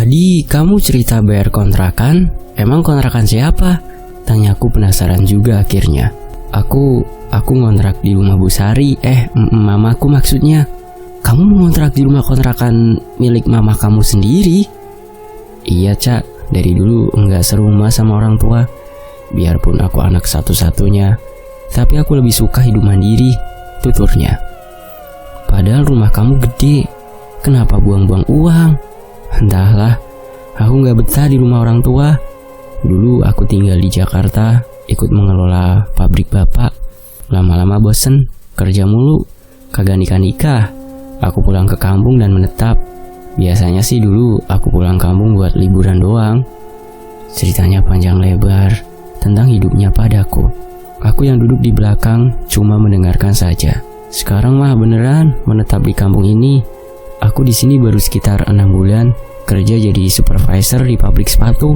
Tadi kamu cerita bayar kontrakan, emang kontrakan siapa? Tanyaku penasaran juga akhirnya. Aku ngontrak di rumah Bu Sari, mamaku maksudnya. Kamu ngontrak di rumah kontrakan milik mama kamu sendiri? Iya Cak, dari dulu enggak serumah sama orang tua. Biarpun aku anak satu-satunya, tapi aku lebih suka hidup mandiri, tuturnya. Padahal rumah kamu gede, kenapa buang-buang uang? Entahlah, aku gak betah di rumah orang tua. Dulu aku tinggal di Jakarta, ikut mengelola pabrik bapak. Lama-lama bosen, kerja mulu, kagak nikah-nikah. Aku pulang ke kampung dan menetap. Biasanya sih dulu aku pulang kampung buat liburan doang. Ceritanya panjang lebar tentang hidupnya padaku. Aku yang duduk di belakang cuma mendengarkan saja. Sekarang mah beneran menetap di kampung ini. Aku di sini baru sekitar 6 bulan, kerja jadi supervisor di pabrik sepatu.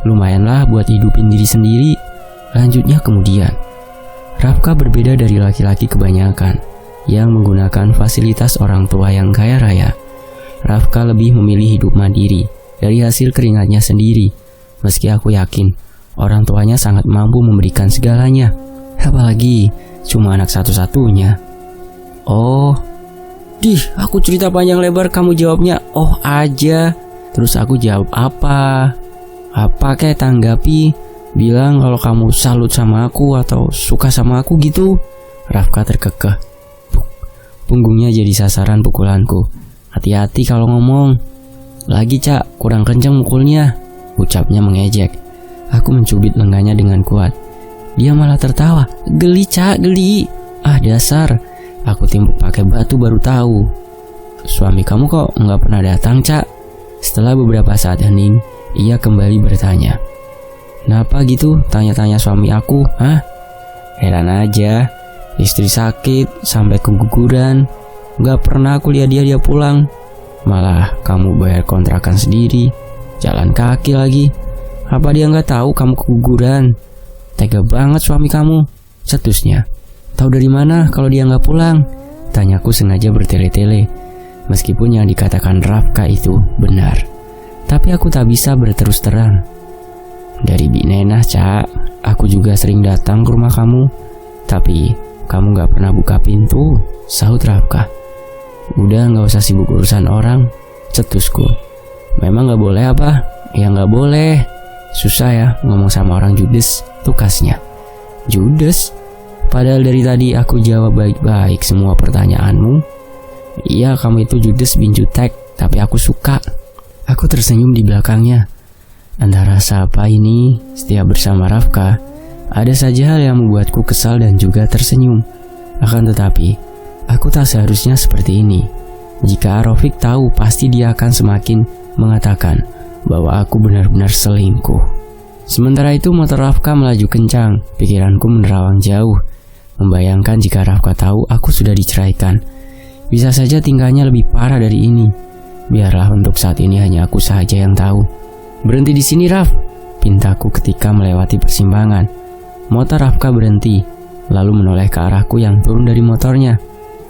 Lumayanlah buat hidupin diri sendiri. Lanjutnya kemudian, Rafka berbeda dari laki-laki kebanyakan yang menggunakan fasilitas orang tua yang kaya raya. Rafka lebih memilih hidup mandiri dari hasil keringatnya sendiri. Meski aku yakin orang tuanya sangat mampu memberikan segalanya, apalagi cuma anak satu-satunya. Oh, aku cerita panjang lebar, kamu jawabnya oh aja. Terus aku jawab apa? Apa kayak tanggapi? Bilang kalau kamu salut sama aku atau suka sama aku gitu. Rafka terkekeh. Punggungnya jadi sasaran pukulanku. Hati-hati kalau ngomong. Lagi Cak, kurang kencang mukulnya, ucapnya mengejek. Aku mencubit lengannya dengan kuat. Dia malah tertawa. Geli Cak, geli. Ah dasar, aku timpuk pakai batu baru tahu. Suami kamu kok nggak pernah datang Cak? Setelah beberapa saat hening, ia kembali bertanya. Kenapa gitu? Tanya-tanya suami aku, hah? Heran aja, istri sakit sampai keguguran, gak pernah aku lihat dia pulang. Malah kamu bayar kontrakan sendiri, jalan kaki lagi. Apa dia gak tahu kamu keguguran? Tega banget suami kamu, cetusnya. Tahu dari mana kalau dia gak pulang? Tanyaku sengaja bertele-tele. Meskipun yang dikatakan Rafka itu benar, tapi aku tak bisa berterus terang. Dari Bi Nenah Cak, aku juga sering datang ke rumah kamu, tapi kamu gak pernah buka pintu, sahut Rafka. Udah gak usah sibuk urusan orang, cetusku. Memang gak boleh apa? Ya gak boleh. Susah ya ngomong sama orang judes, tukasnya. Judes? Padahal dari tadi aku jawab baik-baik semua pertanyaanmu. Iya, kamu itu judes bin jutek, tapi aku suka. Aku tersenyum di belakangnya. Entah rasa apa ini, setiap bersama Rafka, ada saja hal yang membuatku kesal dan juga tersenyum. Akan tetapi, aku tak seharusnya seperti ini. Jika Rofik tahu, pasti dia akan semakin mengatakan bahwa aku benar-benar selingkuh. Sementara itu motor Rafka melaju kencang, pikiranku menerawang jauh. Membayangkan jika Rafka tahu aku sudah diceraikan, bisa saja tingkahnya lebih parah dari ini. Biarlah untuk saat ini hanya aku saja yang tahu. Berhenti di sini Raf, pintaku ketika melewati persimpangan. Motor Rafka berhenti, lalu menoleh ke arahku yang turun dari motornya.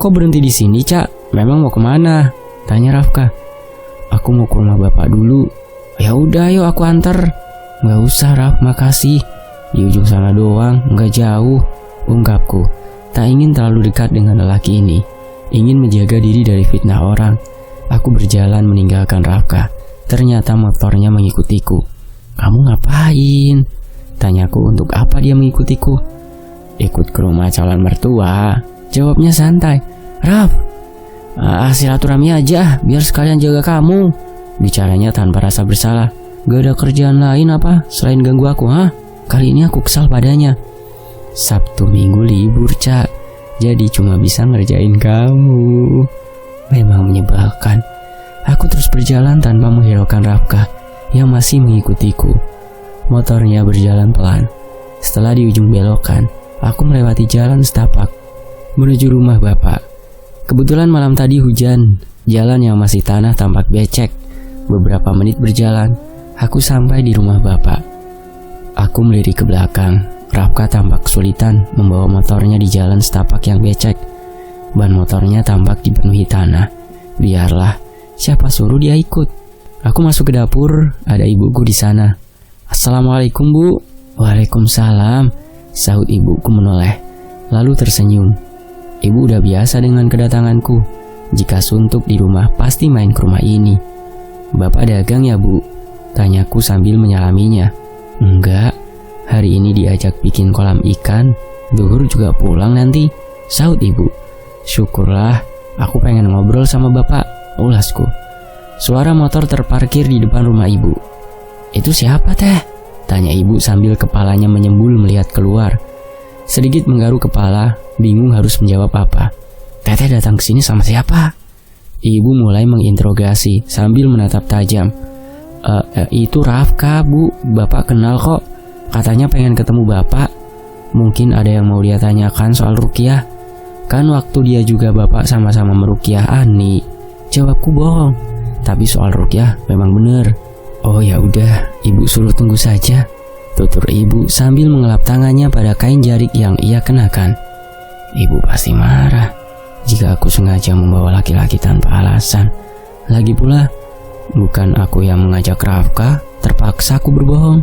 Kok berhenti di sini Cak? Memang mau kemana? Tanya Rafka. Aku mau ke rumah bapak dulu. Ya udah, yuk aku antar. Gak usah Raf, makasih. Di ujung sana doang, gak jauh, ungkapku. Tak ingin terlalu dekat dengan lelaki ini. Ingin menjaga diri dari fitnah orang. Aku berjalan meninggalkan Rafka. Ternyata motornya mengikutiku. Kamu ngapain? Tanyaku untuk apa dia mengikutiku. Ikut ke rumah calon mertua, jawabnya santai. Raf, silaturahmi aja, biar sekalian jaga kamu. Bicaranya tanpa rasa bersalah. Gak ada kerjaan lain apa selain ganggu aku, hah? Kali ini aku kesal padanya. Sabtu Minggu libur Cak, jadi cuma bisa ngerjain kamu. Memang menyebalkan. Aku terus berjalan tanpa menghiraukan Rafka yang masih mengikutiku. Motornya berjalan pelan. Setelah di ujung belokan, aku melewati jalan setapak menuju rumah bapak. Kebetulan malam tadi hujan. Jalan yang masih tanah tampak becek. Beberapa menit berjalan, aku sampai di rumah bapak. Aku melirik ke belakang. Rafka tampak kesulitan membawa motornya di jalan setapak yang becek. Ban motornya tampak dipenuhi tanah. Biarlah, siapa suruh dia ikut. Aku masuk ke dapur, ada ibuku di sana. "Assalamualaikum, Bu." "Waalaikumsalam," sahut ibuku menoleh, lalu tersenyum. Ibu udah biasa dengan kedatanganku. Jika suntuk di rumah pasti main ke rumah ini. "Bapak dagang ya, Bu?" tanyaku sambil menyalaminya. "Enggak, hari ini diajak bikin kolam ikan. Zuhur juga pulang nanti," sahut ibu. "Syukurlah, aku pengen ngobrol sama bapak," ulasku. Suara motor terparkir di depan rumah ibu. "Itu siapa, Teh?" tanya ibu sambil kepalanya menyembul melihat keluar. Sedikit menggaruk kepala, bingung harus menjawab apa. "Teteh datang ke sini sama siapa?" Ibu mulai menginterogasi sambil menatap tajam. Itu Rafka, Bu. Bapak kenal kok. Katanya pengen ketemu bapak. Mungkin ada yang mau dia tanyakan soal ruqyah. Kan waktu dia juga bapak sama-sama meruqyah Ani." Jawabku bohong, tapi soal ruqyah memang bener. "Oh ya udah, ibu suruh tunggu saja," tutur ibu sambil mengelap tangannya pada kain jarik yang ia kenakan. Ibu pasti marah jika aku sengaja membawa laki-laki tanpa alasan. Lagi pula, bukan aku yang mengajak Rafka, terpaksa aku berbohong.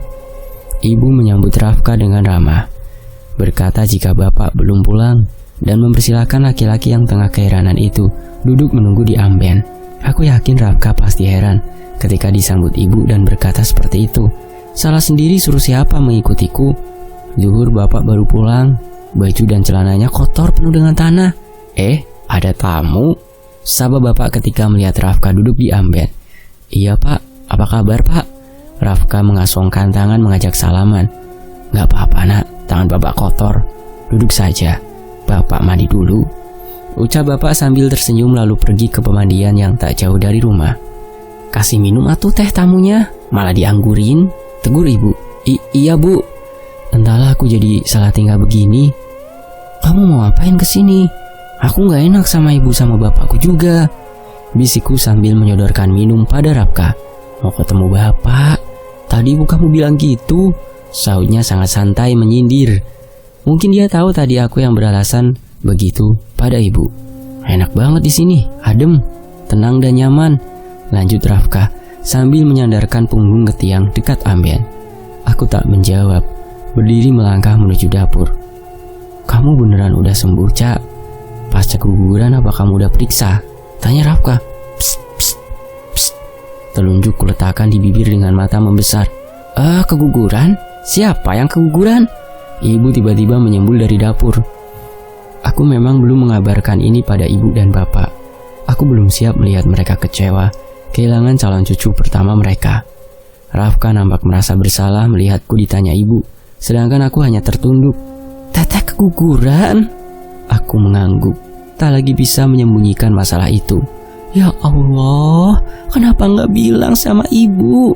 Ibu menyambut Rafka dengan ramah, berkata jika bapak belum pulang, dan mempersilahkan laki-laki yang tengah keheranan itu duduk menunggu di amben. Aku yakin Rafka pasti heran ketika disambut ibu dan berkata seperti itu. Salah sendiri suruh siapa mengikutiku. Zuhur bapak baru pulang, baju dan celananya kotor penuh dengan tanah. Ada tamu? Saba bapak ketika melihat Rafka duduk di amben. "Iya pak, apa kabar pak?" Rafka mengasongkan tangan mengajak salaman. "Gak apa-apa nak, tangan bapak kotor. Duduk saja, bapak mandi dulu," ucap bapak sambil tersenyum lalu pergi ke pemandian yang tak jauh dari rumah. "Kasih minum atuh teh tamunya, malah dianggurin," tegur ibu. Iya bu." Entahlah aku jadi salah tinggal begini. "Kamu mau ngapain kesini? Aku gak enak sama ibu sama bapakku juga," bisikku sambil menyodorkan minum pada Rafka. "Mau ketemu bapak? Tadi ibu kamu bilang gitu," sahutnya sangat santai menyindir. Mungkin dia tahu tadi aku yang beralasan begitu pada ibu. "Enak banget di sini, adem, tenang dan nyaman," lanjut Rafka sambil menyandarkan punggung ke tiang dekat amben. Aku tak menjawab, berdiri melangkah menuju dapur. "Kamu beneran udah sembuh, Cak? Pasca keguguran apa kamu udah periksa?" tanya Rafka. "Psst, psst, psst." Telunjuk kuletakkan di bibir dengan mata membesar. Keguguran? Siapa yang keguguran?" Ibu tiba-tiba menyembul dari dapur. Aku memang belum mengabarkan ini pada ibu dan bapak. Aku belum siap melihat mereka kecewa kehilangan calon cucu pertama mereka. Rafka nampak merasa bersalah melihatku ditanya ibu, sedangkan aku hanya tertunduk. "Teteh keguguran?" Aku mengangguk, tak lagi bisa menyembunyikan masalah itu. "Ya Allah, kenapa nggak bilang sama ibu?"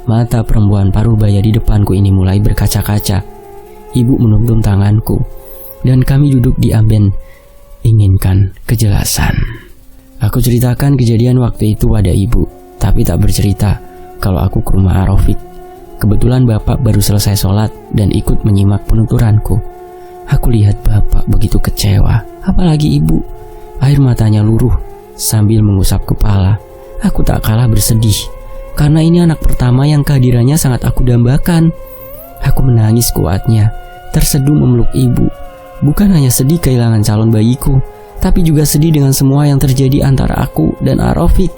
Mata perempuan paruh baya di depanku ini mulai berkaca-kaca. Ibu menuntun tanganku, dan kami duduk di amben inginkan kejelasan. Aku ceritakan kejadian waktu itu pada ibu, tapi tak bercerita kalau aku ke rumah Arofik. Kebetulan bapak baru selesai sholat dan ikut menyimak penuturanku. Aku lihat bapak begitu kecewa, apalagi ibu. Air matanya luruh sambil mengusap kepala. Aku tak kalah bersedih, karena ini anak pertama yang kehadirannya sangat aku dambakan. Aku menangis kuatnya, terseduh memeluk ibu. Bukan hanya sedih kehilangan calon bayiku, tapi juga sedih dengan semua yang terjadi antara aku dan Arofik.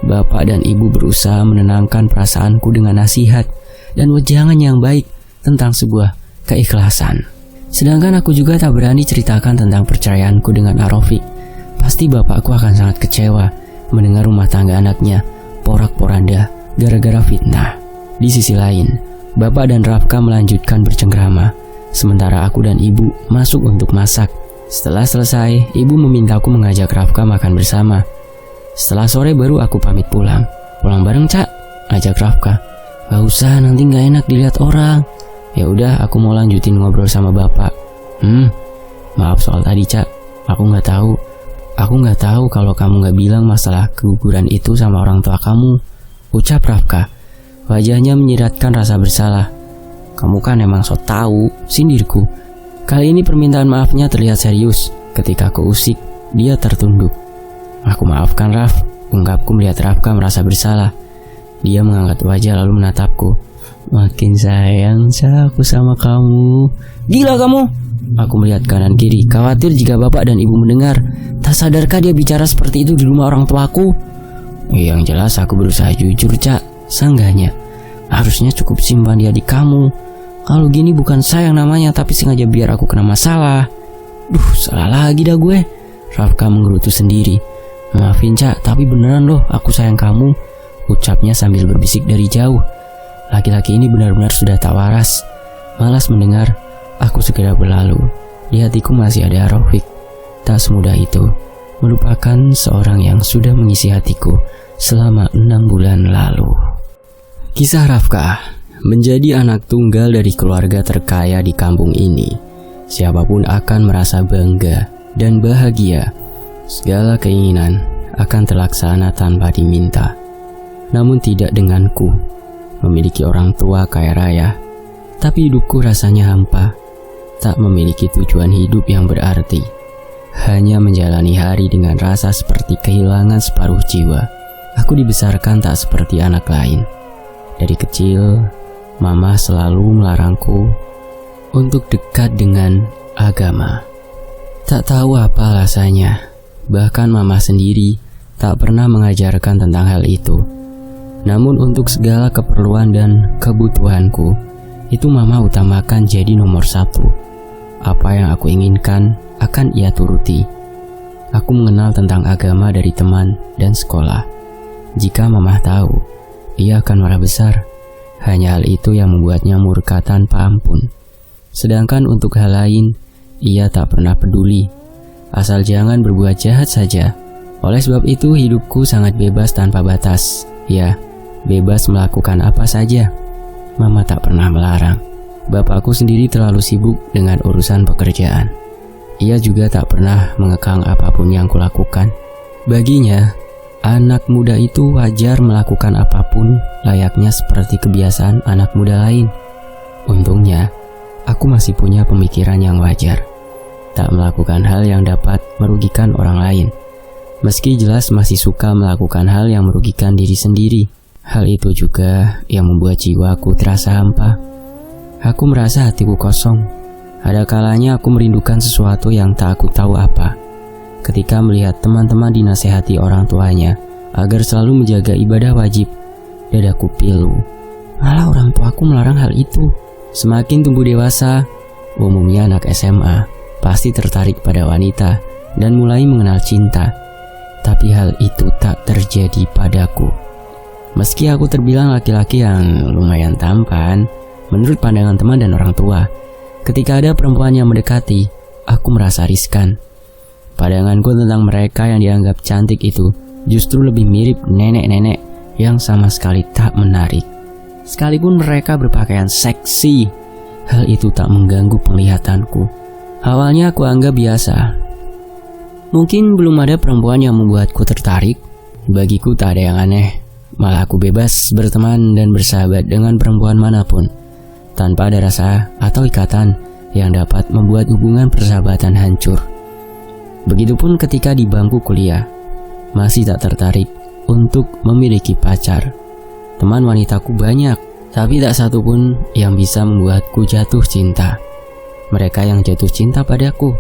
Bapak dan ibu berusaha menenangkan perasaanku dengan nasihat dan wejangan yang baik tentang sebuah keikhlasan. Sedangkan aku juga tak berani ceritakan tentang perceraianku dengan Arofik. Pasti bapakku akan sangat kecewa mendengar rumah tangga anaknya porak-poranda gara-gara fitnah. Di sisi lain, bapak dan Rafka melanjutkan bercengkrama, sementara aku dan ibu masuk untuk masak. Setelah selesai, ibu memintaku mengajak Rafka makan bersama. Setelah sore baru aku pamit pulang. "Pulang bareng, Cak?" ajak Rafka. "Gak usah, nanti gak enak dilihat orang." "Ya udah, aku mau lanjutin ngobrol sama bapak." Maaf soal tadi, Cak. Aku gak tahu kalau kamu gak bilang masalah keguguran itu sama orang tua kamu," ucap Rafka. Wajahnya menyiratkan rasa bersalah. "Kamu kan emang so tahu," sindirku. Kali ini permintaan maafnya terlihat serius. Ketika aku usik, dia tertunduk. "Aku maafkan Raf," ungkapku melihat Rafka merasa bersalah. Dia mengangkat wajah lalu menatapku. Makin sayang aku sama kamu. Gila kamu! Aku melihat kanan kiri, khawatir jika bapak dan ibu mendengar. Tak sadarkah dia bicara seperti itu di rumah orang tuaku? Yang jelas aku berusaha jujur, Cak. Sanggahnya, harusnya cukup simpan dia di kamu. Kalau gini bukan sayang namanya, tapi sengaja biar aku kena masalah. Salah lagi dah gue. Rafka menggerutu sendiri. Maafin, Cak, tapi beneran loh aku sayang kamu, ucapnya sambil berbisik dari jauh. Laki-laki ini benar-benar sudah tak waras. Malas mendengar, aku segera berlalu. Di hatiku masih ada Rafiq. Tak semudah itu melupakan seorang yang sudah mengisi hatiku selama 6 bulan lalu. Kisah Rafka. Menjadi anak tunggal dari keluarga terkaya di kampung ini, siapapun akan merasa bangga dan bahagia. Segala keinginan akan terlaksana tanpa diminta. Namun tidak denganku. Memiliki orang tua kaya raya, tapi hidupku rasanya hampa. Tak memiliki tujuan hidup yang berarti. Hanya menjalani hari dengan rasa seperti kehilangan separuh jiwa. Aku dibesarkan tak seperti anak lain. Dari kecil, Mama selalu melarangku untuk dekat dengan agama. Tak tahu apa alasannya. Bahkan Mama sendiri tak pernah mengajarkan tentang hal itu. Namun untuk segala keperluan dan kebutuhanku, itu Mama utamakan jadi nomor 1. Apa yang aku inginkan akan ia turuti. Aku mengenal tentang agama dari teman dan sekolah. Jika Mama tahu, ia akan marah besar. Hanya hal itu yang membuatnya murka tanpa ampun. Sedangkan untuk hal lain, ia tak pernah peduli. Asal jangan berbuat jahat saja. Oleh sebab itu hidupku sangat bebas tanpa batas. Ya, bebas melakukan apa saja. Mama tak pernah melarang. Bapakku sendiri terlalu sibuk dengan urusan pekerjaan. Ia juga tak pernah mengekang apapun yang kulakukan. Baginya, anak muda itu wajar melakukan apapun layaknya seperti kebiasaan anak muda lain. Untungnya, aku masih punya pemikiran yang wajar. Tak melakukan hal yang dapat merugikan orang lain. Meski jelas masih suka melakukan hal yang merugikan diri sendiri. Hal itu juga yang membuat jiwaku terasa hampa. Aku merasa hatiku kosong. Ada kalanya aku merindukan sesuatu yang tak aku tahu apa. Ketika melihat teman-teman dinasehati orang tuanya agar selalu menjaga ibadah wajib, dadaku pilu. Malah orang tuaku melarang hal itu. Semakin tumbuh dewasa, umumnya anak SMA pasti tertarik pada wanita dan mulai mengenal cinta. Tapi hal itu tak terjadi padaku. Meski aku terbilang laki-laki yang lumayan tampan menurut pandangan teman dan orang tua, ketika ada perempuan yang mendekati, aku merasa riskan. Pandanganku tentang mereka yang dianggap cantik itu justru lebih mirip nenek-nenek yang sama sekali tak menarik. Sekalipun mereka berpakaian seksi, hal itu tak mengganggu penglihatanku. Awalnya aku anggap biasa. Mungkin belum ada perempuan yang membuatku tertarik. Bagiku tak ada yang aneh. Malah aku bebas berteman dan bersahabat dengan perempuan manapun, tanpa ada rasa atau ikatan yang dapat membuat hubungan persahabatan hancur. Begitupun ketika di bangku kuliah, masih tak tertarik untuk memiliki pacar. Teman wanitaku banyak, tapi tak satu pun yang bisa membuatku jatuh cinta. Mereka yang jatuh cinta padaku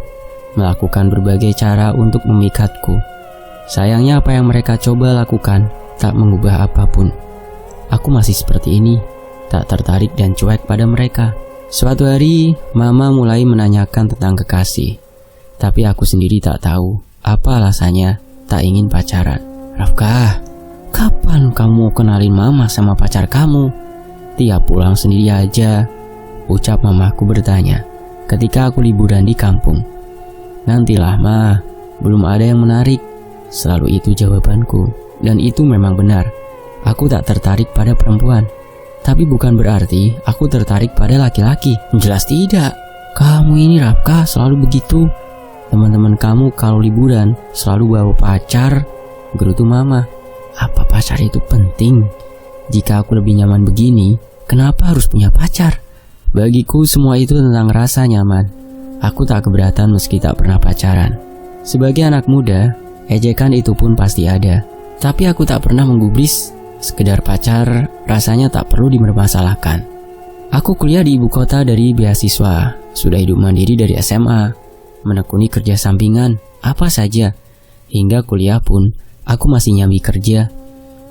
melakukan berbagai cara untuk memikatku. Sayangnya apa yang mereka coba lakukan tak mengubah apapun. Aku masih seperti ini, tak tertarik dan cuek pada mereka. Suatu hari, Mama mulai menanyakan tentang kekasih. Tapi aku sendiri tak tahu apa alasannya tak ingin pacaran. Rafka, kapan kamu kenalin Mama sama pacar kamu? Tiap pulang sendiri aja, ucap mamaku bertanya ketika aku liburan di kampung. Nantilah Ma, belum ada yang menarik. Selalu itu jawabanku. Dan itu memang benar. Aku tak tertarik pada perempuan. Tapi bukan berarti aku tertarik pada laki-laki. Jelas tidak. Kamu ini Rafka selalu begitu. Teman-teman kamu kalau liburan selalu bawa pacar, gerutu Mama. Apa pacar itu penting? Jika aku lebih nyaman begini, kenapa harus punya pacar? Bagiku semua itu tentang rasa nyaman. Aku tak keberatan meski tak pernah pacaran. Sebagai anak muda, ejekan itu pun pasti ada. Tapi aku tak pernah menggubris. Sekedar pacar rasanya tak perlu dipermasalahkan. Aku kuliah di ibu kota dari beasiswa, sudah hidup mandiri dari SMA, menekuni kerja sampingan, apa saja. Hingga kuliah pun, aku masih nyambi kerja.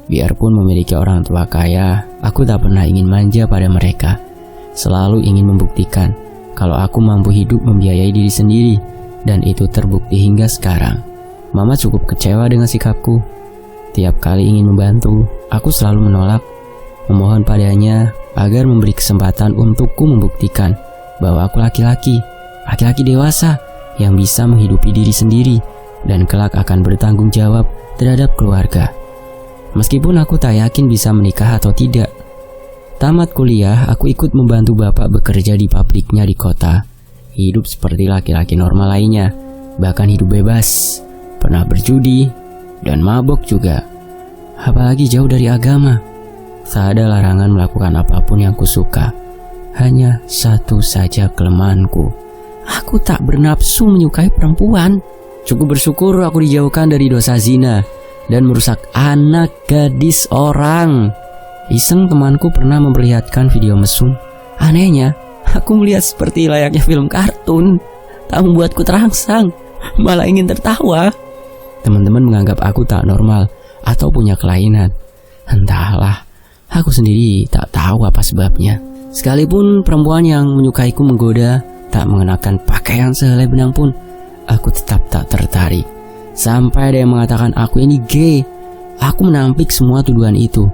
Biarpun memiliki orang tua kaya, aku tak pernah ingin manja pada mereka. Selalu ingin membuktikan kalau aku mampu hidup membiayai diri sendiri, dan itu terbukti hingga sekarang. Mama cukup kecewa dengan sikapku. Tiap kali ingin membantu, aku selalu menolak, memohon padanya agar memberi kesempatan untukku membuktikan bahwa aku laki-laki dewasa yang bisa menghidupi diri sendiri dan kelak akan bertanggung jawab terhadap keluarga. Meskipun aku tak yakin bisa menikah atau tidak. Tamat kuliah, aku ikut membantu bapak bekerja di pabriknya di kota. Hidup seperti laki-laki normal lainnya, bahkan hidup bebas, pernah berjudi, dan mabok juga. Apalagi jauh dari agama. Tak ada larangan melakukan apapun yang kusuka. Hanya satu saja kelemahanku. Aku tak bernafsu menyukai perempuan. Cukup bersyukur aku dijauhkan dari dosa zina dan merusak anak gadis orang. Iseng temanku pernah memperlihatkan video mesum. Anehnya, aku melihat seperti layaknya film kartun. Tak membuatku terangsang, malah ingin tertawa. Teman-teman menganggap aku tak normal atau punya kelainan. Entahlah, aku sendiri tak tahu apa sebabnya. Sekalipun perempuan yang menyukaiku menggoda, tak mengenakan pakaian sehelai benang pun, aku tetap tak tertarik. Sampai ada yang mengatakan aku ini gay. Aku menampik semua tuduhan itu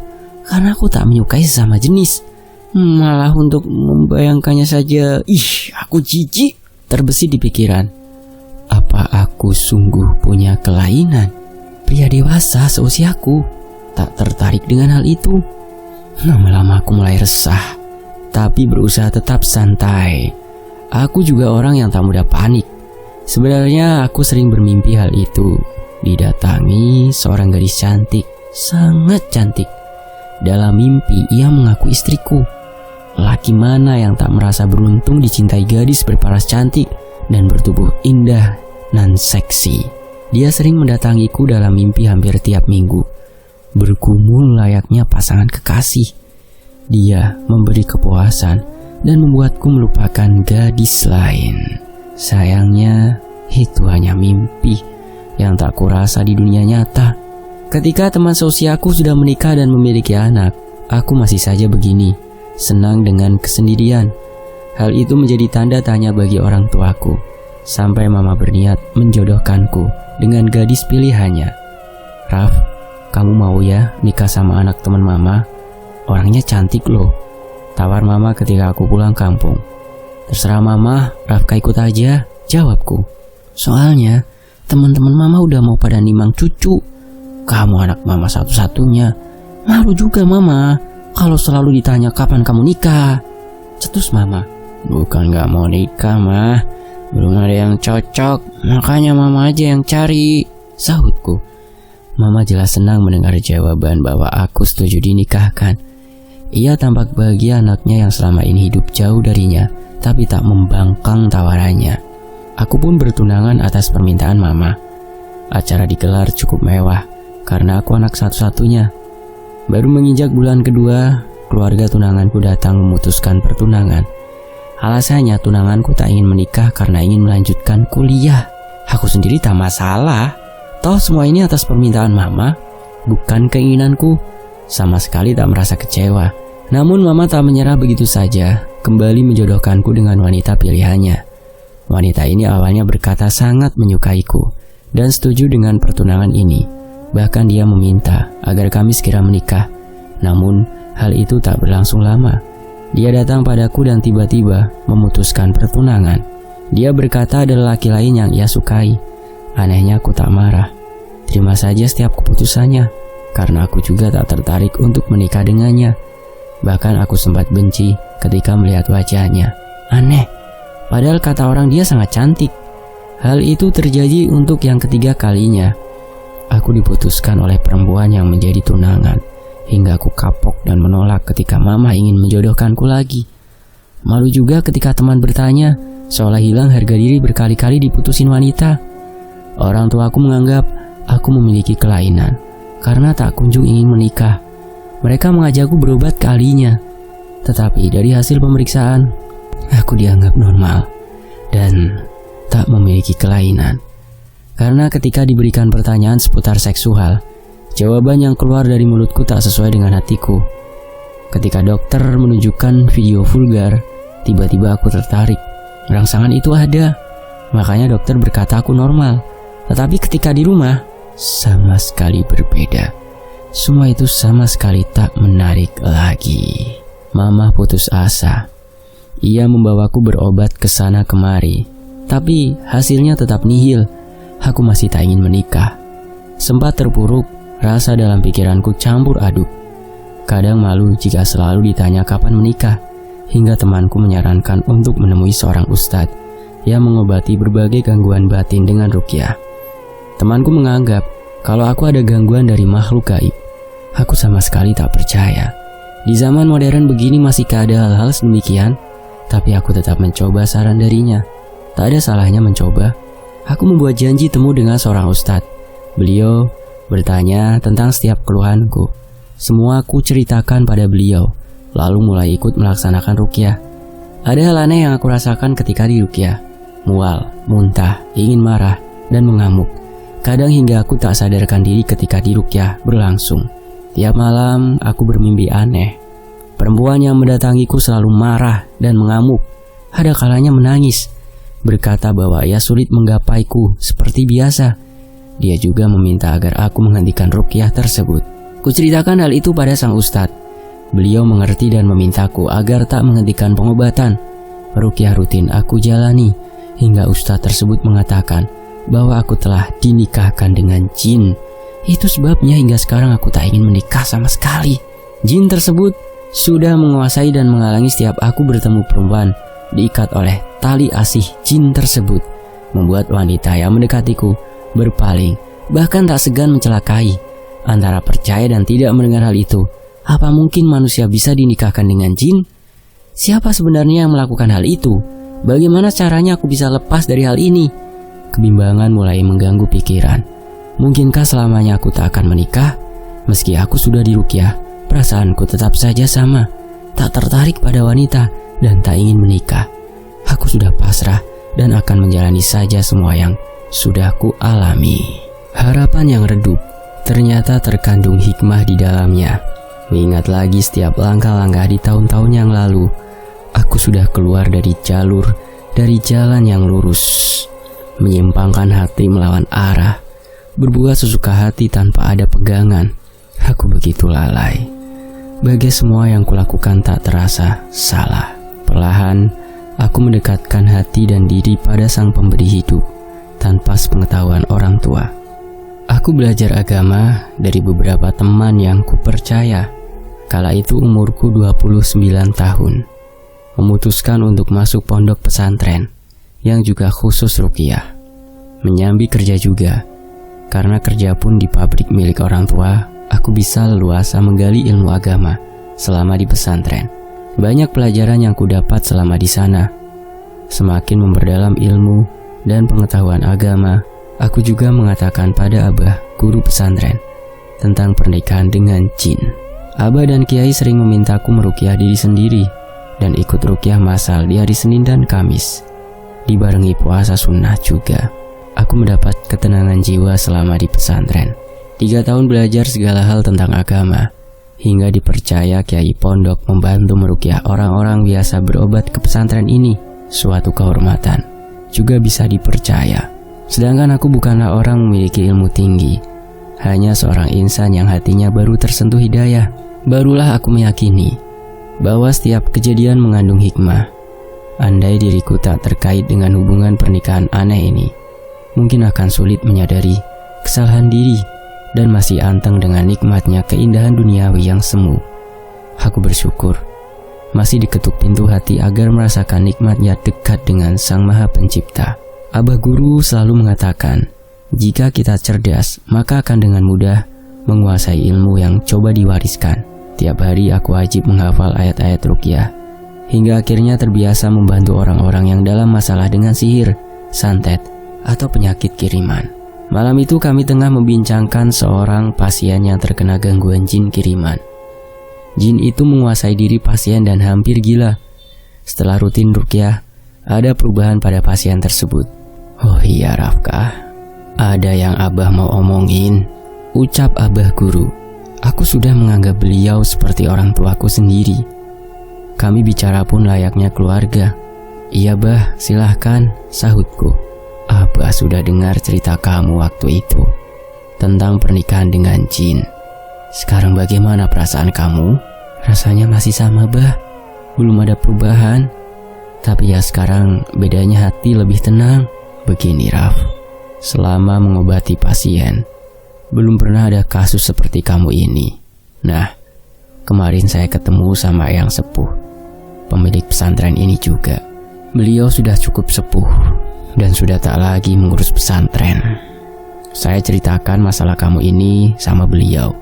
karena aku tak menyukai sesama jenis. Malah untuk membayangkannya saja, aku jijik. Terbesit di pikiran, apa aku sungguh punya kelainan? Pria dewasa seusiaku tak tertarik dengan hal itu. Lama-lama aku mulai resah, tapi berusaha tetap santai. Aku juga orang yang tak mudah panik. Sebenarnya aku sering bermimpi hal itu, didatangi seorang gadis cantik, sangat cantik. Dalam mimpi ia mengaku istriku. Laki mana yang tak merasa beruntung dicintai gadis berparas cantik dan bertubuh indah nan seksi. Dia sering mendatangiku dalam mimpi hampir tiap minggu, bergumul layaknya pasangan kekasih. Dia memberi kepuasan dan membuatku melupakan gadis lain. Sayangnya, itu hanya mimpi yang tak kurasa di dunia nyata. Ketika teman seusiaku sudah menikah dan memiliki anak, aku masih saja begini, senang dengan kesendirian. Hal itu menjadi tanda tanya bagi orang tuaku, sampai mama berniat menjodohkanku dengan gadis pilihannya. Raf, kamu mau ya nikah sama anak teman mama? Orangnya cantik loh, tawar mama ketika aku pulang kampung. Terserah mama, Rafka ikut aja, jawabku. Soalnya teman-teman mama udah mau pada nimang cucu. Kamu anak mama satu-satunya. Malu juga mama kalau selalu ditanya kapan kamu nikah. Cetus mama. Bukan gak mau nikah mah, belum ada yang cocok, makanya mama aja yang cari, sahutku. Mama jelas senang mendengar jawaban bahwa aku setuju dinikahkan. Ia tampak bahagia anaknya yang selama ini hidup jauh darinya, tapi tak membangkang tawarannya. Aku pun bertunangan atas permintaan mama. Acara digelar cukup mewah, karena aku anak satu-satunya. Baru menginjak bulan kedua, keluarga tunanganku datang memutuskan pertunangan. Alasannya tunanganku tak ingin menikah karena ingin melanjutkan kuliah. Aku sendiri tak masalah. Toh semua ini atas permintaan mama, bukan keinginanku. Sama sekali tak merasa kecewa. Namun mama tak menyerah begitu saja, kembali menjodohkanku dengan wanita pilihannya. Wanita ini awalnya berkata sangat menyukaiku dan setuju dengan pertunangan ini. Bahkan dia meminta agar kami segera menikah. Namun hal itu tak berlangsung lama. Dia datang padaku dan tiba-tiba memutuskan pertunangan. Dia berkata ada lelaki lain yang ia sukai. Anehnya aku tak marah. Terima saja setiap keputusannya, karena aku juga tak tertarik untuk menikah dengannya. Bahkan aku sempat benci ketika melihat wajahnya. Aneh, padahal kata orang dia sangat cantik. Hal itu terjadi untuk yang ketiga kalinya. Aku diputuskan oleh perempuan yang menjadi tunangan, hingga aku kapok dan menolak ketika mama ingin menjodohkanku lagi. Malu juga ketika teman bertanya, seolah hilang harga diri berkali-kali diputusin wanita. Orang tuaku menganggap aku memiliki kelainan karena tak kunjung ingin menikah. Mereka mengajakku berobat ke ahlinya. Tetapi dari hasil pemeriksaan, aku dianggap normal dan tak memiliki kelainan. Karena ketika diberikan pertanyaan seputar seksual, jawaban yang keluar dari mulutku tak sesuai dengan hatiku. Ketika dokter menunjukkan video vulgar, tiba-tiba aku tertarik. Rangsangan itu ada, makanya dokter berkata aku normal. Tetapi ketika di rumah, sama sekali berbeda. Semua itu sama sekali tak menarik lagi. Mama putus asa. Ia membawaku berobat ke sana kemari, tapi hasilnya tetap nihil. Aku masih tak ingin menikah. Sempat terpuruk, rasa dalam pikiranku campur aduk. Kadang malu jika selalu ditanya kapan menikah, hingga temanku menyarankan untuk menemui seorang ustadz yang mengobati berbagai gangguan batin dengan ruqyah. Temanku menganggap kalau aku ada gangguan dari makhluk gaib. Aku sama sekali tak percaya. Di zaman modern begini masihkah ada hal-hal sedemikian? Tapi aku tetap mencoba saran darinya. Tak ada salahnya mencoba. Aku membuat janji temu dengan seorang ustadz. Beliau bertanya tentang setiap keluhanku. Semua aku ceritakan pada beliau, lalu mulai ikut melaksanakan ruqyah. Ada hal aneh yang aku rasakan ketika di ruqyah. Mual, muntah, ingin marah, dan mengamuk. Kadang hingga aku tak sadarkan diri ketika di ruqyah berlangsung. Tiap malam aku bermimpi aneh. Perempuan yang mendatangiku selalu marah dan mengamuk. Ada kalanya menangis, berkata bahwa ia sulit menggapaiku seperti biasa. Dia juga meminta agar aku menghentikan ruqyah tersebut. Kuceritakan hal itu pada sang ustadz. Beliau mengerti dan memintaku agar tak menghentikan pengobatan. Ruqyah rutin aku jalani, hingga ustadz tersebut mengatakan bahwa aku telah dinikahkan dengan jin. Itu sebabnya hingga sekarang aku tak ingin menikah sama sekali. Jin tersebut sudah menguasai dan menghalangi setiap aku bertemu perempuan. Diikat oleh tali asih jin tersebut, membuat wanita yang mendekatiku berpaling, bahkan tak segan mencelakai. Antara percaya dan tidak mendengar hal itu, apa mungkin manusia bisa dinikahkan dengan jin? Siapa sebenarnya yang melakukan hal itu? Bagaimana caranya aku bisa lepas dari hal ini? Kebimbangan mulai mengganggu pikiran. Mungkinkah selamanya aku tak akan menikah? Meski aku sudah diruqyah, perasaanku tetap saja sama. Tak tertarik pada wanita dan tak ingin menikah. Aku sudah pasrah dan akan menjalani saja semua yang sudah ku alami. Harapan yang redup ternyata terkandung hikmah di dalamnya. Mengingat lagi setiap langkah-langkah di tahun-tahun yang lalu, aku sudah keluar dari jalan yang lurus, menyimpangkan hati melawan arah, berbuat sesuka hati tanpa ada pegangan. Aku begitu lalai. Bagai semua yang kulakukan tak terasa salah. Perlahan, aku mendekatkan hati dan diri pada Sang Pemberi hidup, tanpa sepengetahuan orang tua. Aku belajar agama dari beberapa teman yang kupercaya. Kala itu umurku 29 tahun. Memutuskan untuk masuk pondok pesantren, yang juga khusus ruqyah. Menyambi kerja juga. Karena kerja pun di pabrik milik orang tua, aku bisa leluasa menggali ilmu agama selama di pesantren. Banyak pelajaran yang kudapat selama di sana. Semakin memperdalam ilmu dan pengetahuan agama, aku juga mengatakan pada abah, guru pesantren, tentang pernikahan dengan jin. Abah dan kiai sering memintaku meruqyah diri sendiri dan ikut ruqyah massal di hari Senin dan Kamis, dibarengi puasa sunnah juga. Aku mendapat ketenangan jiwa selama di pesantren. 3 tahun belajar segala hal tentang agama, hingga dipercaya kiai pondok membantu meruqyah orang-orang biasa berobat ke pesantren ini. Suatu kehormatan, juga bisa dipercaya. Sedangkan aku bukanlah orang memiliki ilmu tinggi, hanya seorang insan yang hatinya baru tersentuh hidayah. Barulah aku meyakini bahwa setiap kejadian mengandung hikmah. Andai diriku tak terkait dengan hubungan pernikahan aneh ini, mungkin akan sulit menyadari kesalahan diri dan masih anteng dengan nikmatnya keindahan duniawi yang semu. Aku bersyukur masih diketuk pintu hati agar merasakan nikmatnya dekat dengan Sang Maha Pencipta. Abah guru selalu mengatakan, jika kita cerdas, maka akan dengan mudah menguasai ilmu yang coba diwariskan. Tiap hari aku wajib menghafal ayat-ayat ruqyah, hingga akhirnya terbiasa membantu orang-orang yang dalam masalah dengan sihir, santet, atau penyakit kiriman. Malam itu kami tengah membincangkan seorang pasien yang terkena gangguan jin kiriman. Jin itu menguasai diri pasien dan hampir gila. Setelah rutin ruqyah, ada perubahan pada pasien tersebut. Oh iya Rafkah, ada yang Abah mau omongin, ucap Abah Guru. Aku sudah menganggap beliau seperti orang tuaku sendiri. Kami bicara pun layaknya keluarga. Iya Bah, silahkan, sahutku. Abah sudah dengar cerita kamu waktu itu tentang pernikahan dengan Jin. Sekarang bagaimana perasaan kamu? Rasanya masih sama Bah, belum ada perubahan. Tapi ya sekarang bedanya hati lebih tenang. Begini Raf, selama mengobati pasien, belum pernah ada kasus seperti kamu ini. Nah, kemarin saya ketemu sama Eyang Sepuh, pemilik pesantren ini juga. Beliau sudah cukup sepuh dan sudah tak lagi mengurus pesantren. Saya ceritakan masalah kamu ini sama beliau.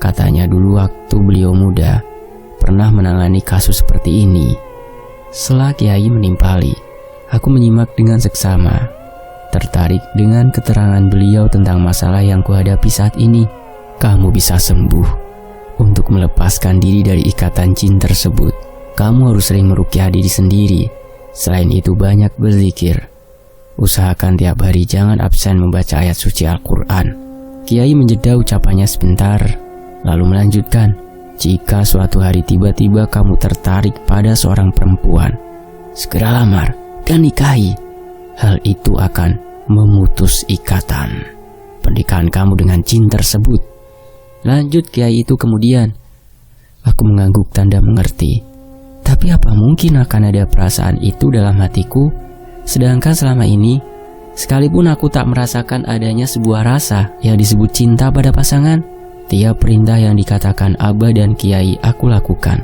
Katanya dulu waktu beliau muda pernah menangani kasus seperti ini. Setelah Kiai menimpali, aku menyimak dengan seksama, tertarik dengan keterangan beliau tentang masalah yang kuhadapi saat ini. Kamu bisa sembuh. Untuk melepaskan diri dari ikatan jin tersebut, kamu harus sering meruqyah diri sendiri. Selain itu banyak berzikir. Usahakan tiap hari jangan absen membaca ayat suci Al-Quran. Kiai menjeda ucapannya sebentar, lalu melanjutkan, jika suatu hari tiba-tiba kamu tertarik pada seorang perempuan, segera lamar dan nikahi. Hal itu akan memutus ikatan pernikahan kamu dengan jin tersebut. Lanjut Kiai itu kemudian. Aku mengangguk tanda mengerti. Tapi apa mungkin akan ada perasaan itu dalam hatiku? Sedangkan selama ini, sekalipun aku tak merasakan adanya sebuah rasa yang disebut cinta pada pasangan, tiap perintah yang dikatakan Abah dan Kiai aku lakukan.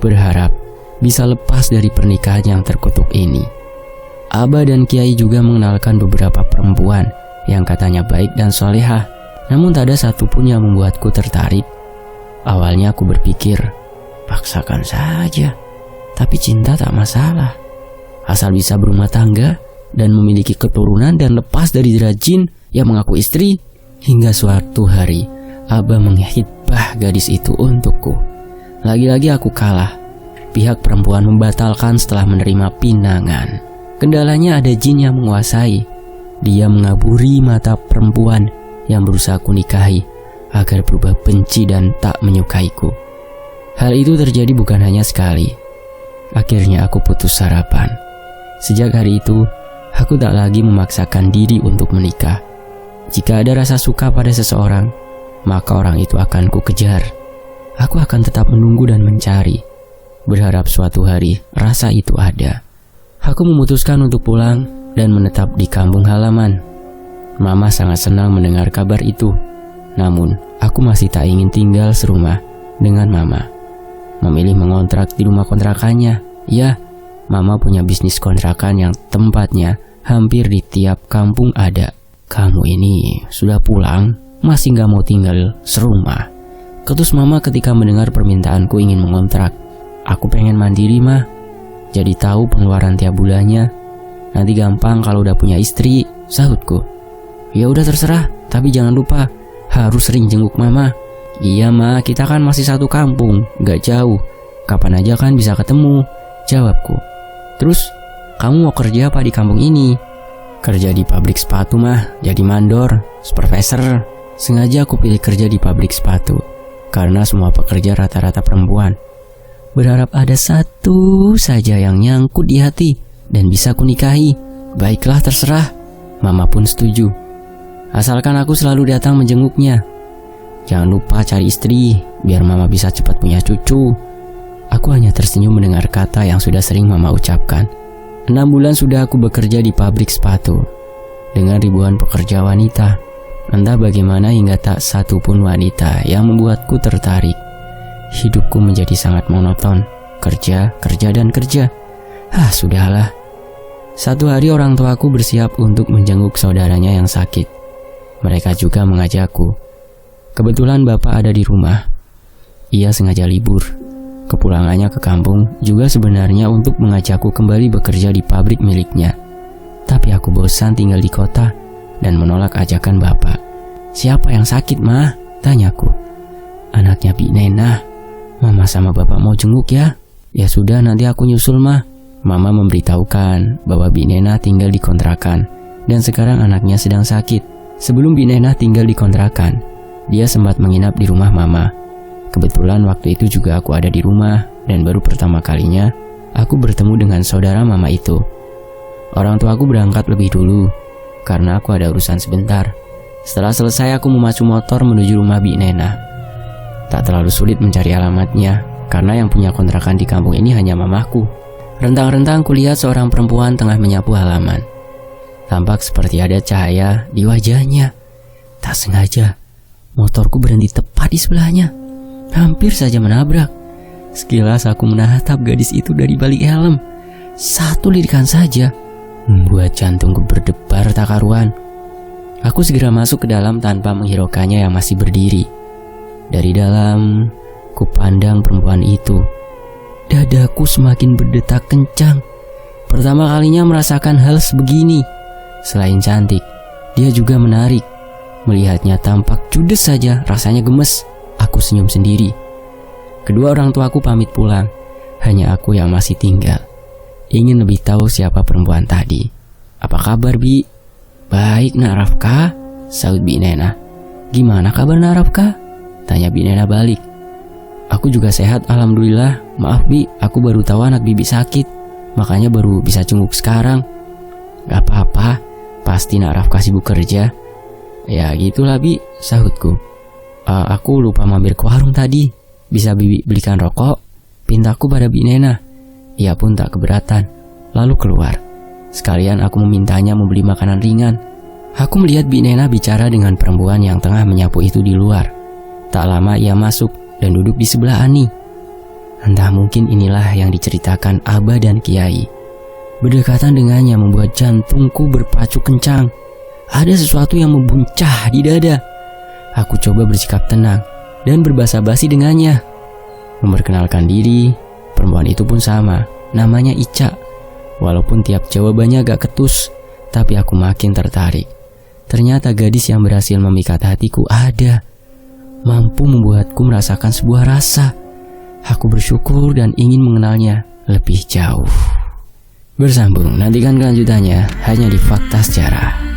Berharap bisa lepas dari pernikahan yang terkutuk ini. Abah dan Kiai juga mengenalkan beberapa perempuan yang katanya baik dan solehah, namun tak ada satupun yang membuatku tertarik. Awalnya aku berpikir, paksakan saja, tapi cinta tak masalah. Asal bisa berumah tangga dan memiliki keturunan dan lepas dari jerat jin yang mengaku istri. Hingga suatu hari, Abah menghitbah gadis itu untukku. Lagi-lagi aku kalah. Pihak perempuan membatalkan setelah menerima pinangan. Kendalanya ada jin yang menguasai. Dia mengaburi mata perempuan yang berusaha ku nikahi agar berubah benci dan tak menyukaiku. Hal itu terjadi bukan hanya sekali. Akhirnya aku putus harapan. Sejak hari itu, aku tak lagi memaksakan diri untuk menikah. Jika ada rasa suka pada seseorang, maka orang itu akan ku kejar. Aku akan tetap menunggu dan mencari, berharap suatu hari rasa itu ada. Aku memutuskan untuk pulang dan menetap di kampung halaman. Mama sangat senang mendengar kabar itu. Namun, aku masih tak ingin tinggal serumah dengan Mama. Memilih mengontrak di rumah kontrakannya. Ya, Mama punya bisnis kontrakan yang tempatnya hampir di tiap kampung ada. Kamu ini sudah pulang, masih gak mau tinggal serumah? Ketus Mama ketika mendengar permintaanku ingin mengontrak. Aku pengen mandiri mah, jadi tahu pengeluaran tiap bulannya. Nanti gampang kalau udah punya istri, sahutku. Ya udah terserah, tapi jangan lupa harus sering jenguk Mama. Iya Ma, kita kan masih satu kampung, gak jauh. Kapan aja kan bisa ketemu, jawabku. Terus, kamu mau kerja apa di kampung ini? Kerja di pabrik sepatu mah, jadi mandor, supervisor. Sengaja aku pilih kerja di pabrik sepatu, karena semua pekerja rata-rata perempuan. Berharap ada satu saja yang nyangkut di hati dan bisa kunikahi. Baiklah terserah, Mama pun setuju. Asalkan aku selalu datang menjenguknya. Jangan lupa cari istri, biar Mama bisa cepat punya cucu. Aku hanya tersenyum mendengar kata yang sudah sering Mama ucapkan. 6 bulan sudah aku bekerja di pabrik sepatu, dengan ribuan pekerja wanita. Entah bagaimana hingga tak satu pun wanita yang membuatku tertarik. Hidupku menjadi sangat monoton, kerja, dan kerja. Sudahlah. Satu hari orang tuaku bersiap untuk menjenguk saudaranya yang sakit. Mereka juga mengajakku. Kebetulan bapak ada di rumah. Ia sengaja libur. Kepulangannya ke kampung juga sebenarnya untuk mengajakku kembali bekerja di pabrik miliknya. Tapi aku bosan tinggal di kota dan menolak ajakan bapak. Siapa yang sakit, Mah? Tanyaku. Anaknya Bi Nenah. Mama sama bapak mau jenguk ya? Ya sudah, nanti aku nyusul mah. Mama memberitahukan bahwa Bi Nena tinggal di kontrakan dan sekarang anaknya sedang sakit. Sebelum Bi Nena tinggal di kontrakan, dia sempat menginap di rumah Mama. Kebetulan waktu itu juga aku ada di rumah dan baru pertama kalinya aku bertemu dengan saudara Mama itu. Orang tua aku berangkat lebih dulu karena aku ada urusan sebentar. Setelah selesai aku memacu motor menuju rumah Bi Nena. Tak terlalu sulit mencari alamatnya karena yang punya kontrakan di kampung ini hanya mamaku. Rentang-rentang kulihat seorang perempuan tengah menyapu halaman. Tampak seperti ada cahaya di wajahnya. Tak sengaja, motorku berhenti tepat di sebelahnya. Hampir saja menabrak. Sekilas aku menatap gadis itu dari balik helm. Satu lirikan saja membuat jantungku berdebar tak karuan. Aku segera masuk ke dalam tanpa menghiraukannya yang masih berdiri. Dari dalam, kupandang perempuan itu. Dadaku semakin berdetak kencang. Pertama kalinya merasakan hal sebegini. Selain cantik, dia juga menarik. Melihatnya tampak judes saja, rasanya gemes. Aku senyum sendiri. Kedua orang tuaku pamit pulang. Hanya aku yang masih tinggal. Ingin lebih tahu siapa perempuan tadi. Apa kabar, Bi? Baik, Nak Rafka, sahut Bi Nena. Gimana kabar Nak Rafka? Tanya Bi Nena balik. Aku juga sehat, alhamdulillah. Maaf Bi, aku baru tahu anak Bibi sakit, makanya baru bisa jenguk sekarang. Gak apa-apa, pasti Nak Rafka sibuk kerja. Ya gitulah Bi, sahutku. Aku lupa mampir ke warung tadi. Bisa Bibi belikan rokok? Pintaku pada Bi Nena. Ia pun tak keberatan, lalu keluar. Sekalian aku memintanya membeli makanan ringan. Aku melihat Bi Nena bicara dengan perempuan yang tengah menyapu itu di luar. Tak lama ia masuk dan duduk di sebelah Ani. Entah mungkin inilah yang diceritakan Abah dan Kiai. Berdekatan dengannya membuat jantungku berpacu kencang. Ada sesuatu yang membuncah di dada. Aku coba bersikap tenang dan berbasa basi dengannya. Memperkenalkan diri, perempuan itu pun sama, namanya Ica. Walaupun tiap jawabannya agak ketus, tapi aku makin tertarik. Ternyata gadis yang berhasil memikat hatiku ada. Mampu membuatku merasakan sebuah rasa. Aku bersyukur dan ingin mengenalnya lebih jauh. Bersambung, nantikan kelanjutannya hanya di Fakta Sejarah.